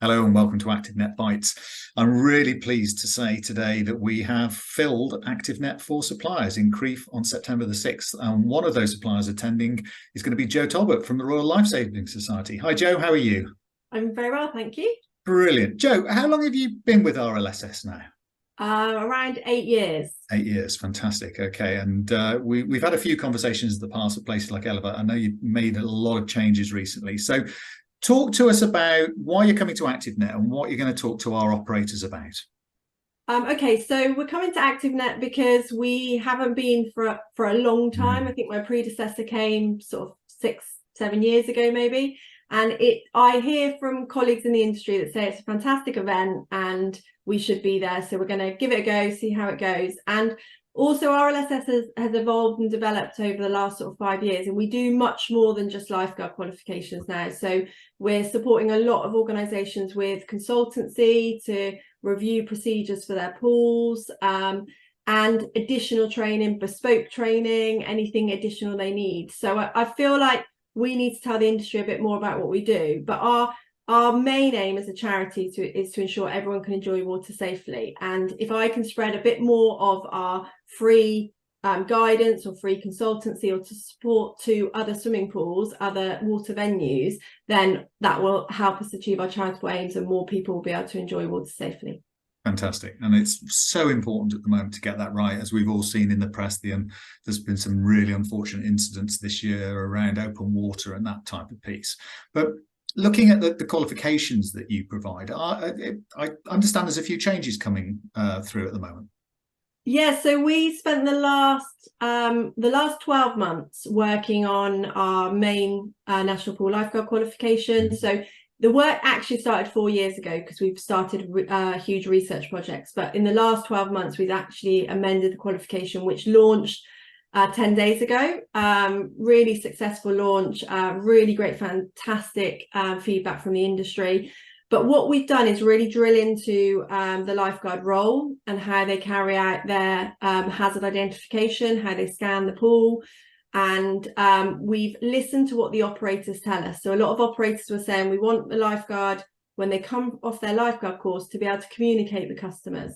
Hello and welcome to ActiveNet Bytes. I'm really pleased to say today that we have filled ActiveNet for suppliers in Crieff on September the 6th. And one of those suppliers attending is going to be Joe Talbot from the Royal Lifesaving Society. Hi, Joe. How are you? I'm very well, thank you. Brilliant. Joe, how long have you been with RLSS now? Around 8 years. 8 years. Fantastic. Okay. And we've had a few conversations in the past at places like Eleva. I know you've made a lot of changes recently. So talk to us about why you're coming to ActiveNet and what you're going to talk to our operators about. Okay, so we're coming to ActiveNet because we haven't been for a long time. I think my predecessor came sort of 6-7 years ago, maybe. And I hear from colleagues in the industry that say it's a fantastic event and we should be there. So we're going to give it a go, see how it goes. And also RLSS has evolved and developed over the last sort of 5 years, and we do much more than just lifeguard qualifications now. So we're supporting a lot of organisations with consultancy to review procedures for their pools, and additional training, bespoke training, anything additional they need. So I feel like we need to tell the industry a bit more about what we do, but our main aim as a charity is to ensure everyone can enjoy water safely. And if I can spread a bit more of our free guidance or free consultancy or to support to other swimming pools, other water venues, then that will help us achieve our charitable aims and more people will be able to enjoy water safely. Fantastic. And it's so important at the moment to get that right. As we've all seen in the press, there's been some really unfortunate incidents this year around open water and that type of piece. But looking at the qualifications that you provide, I understand there's a few changes coming through at the moment. Yeah, so we spent the last 12 months working on our main National Pool Lifeguard qualification. So the work actually started 4 years ago because we've started huge research projects. But in the last 12 months, we've actually amended the qualification, which launched 10 days ago. Really successful launch, really great, fantastic feedback from the industry. But what we've done is really drill into the lifeguard role and how they carry out their hazard identification, how they scan the pool. And we've listened to what the operators tell us. So a lot of operators were saying we want the lifeguard, when they come off their lifeguard course, to be able to communicate with customers.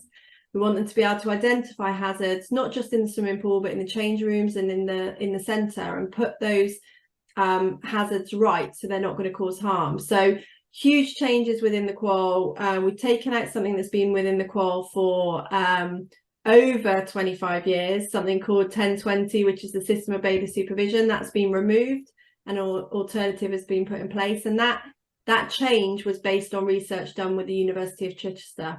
We want them to be able to identify hazards, not just in the swimming pool, but in the change rooms and in the centre, and put those hazards right so they're not going to cause harm. So huge changes within the qual. We've taken out something that's been within the qual for over 25 years, something called 1020, which is the system of beta supervision. That's been removed and an alternative has been put in place. And that change was based on research done with the University of Chichester,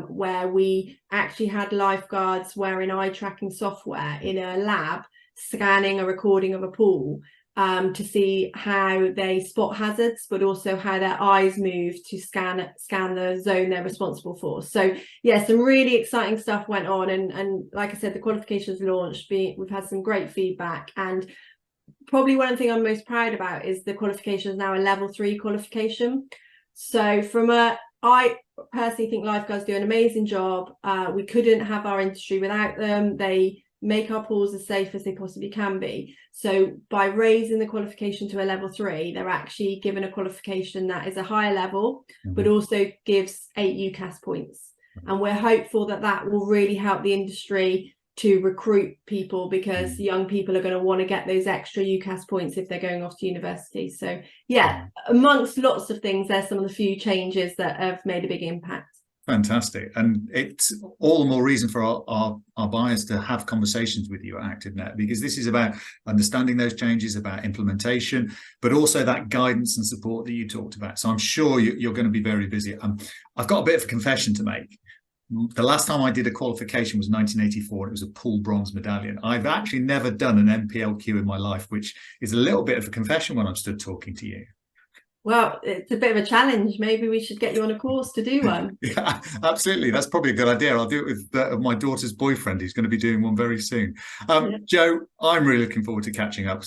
where we actually had lifeguards wearing eye tracking software in a lab, scanning a recording of a pool to see how they spot hazards, but also how their eyes move to scan the zone they're responsible for. So yeah, some really exciting stuff went on, and like I said, the qualifications launched. We've had some great feedback, and probably one thing I'm most proud about is the qualification is now a level 3 qualification. So I personally think lifeguards do an amazing job. We couldn't have our industry without them. They make our pools as safe as they possibly can be. So by raising the qualification to a level 3, they're actually given a qualification that is a higher level, but also gives 8 UCAS points. And we're hopeful that that will really help the industry to recruit people, because young people are going to want to get those extra UCAS points if they're going off to university. So yeah, amongst lots of things, there's some of the few changes that have made a big impact. Fantastic. And it's all the more reason for our buyers to have conversations with you at ActiveNet, because this is about understanding those changes, about implementation, but also that guidance and support that you talked about. So I'm sure you're going to be very busy. I've got a bit of a confession to make. The last time I did a qualification was 1984. It was a pool bronze medallion. I've actually never done an NPLQ in my life, which is a little bit of a confession when I'm stood talking to you. Well, it's a bit of a challenge. Maybe we should get you on a course to do one. Yeah, absolutely. That's probably a good idea. I'll do it with my daughter's boyfriend. He's going to be doing one very soon. Joe, I'm really looking forward to catching up.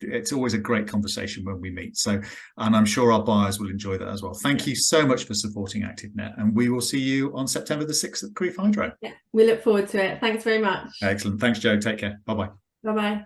It's always a great conversation when we meet. So, and I'm sure our buyers will enjoy that as well. Thank you so much for supporting ActiveNet, and we will see you on September the 6th at Crieff Hydro. Yeah, we look forward to it. Thanks very much. Excellent. Thanks, Joe. Take care. Bye-bye. Bye-bye.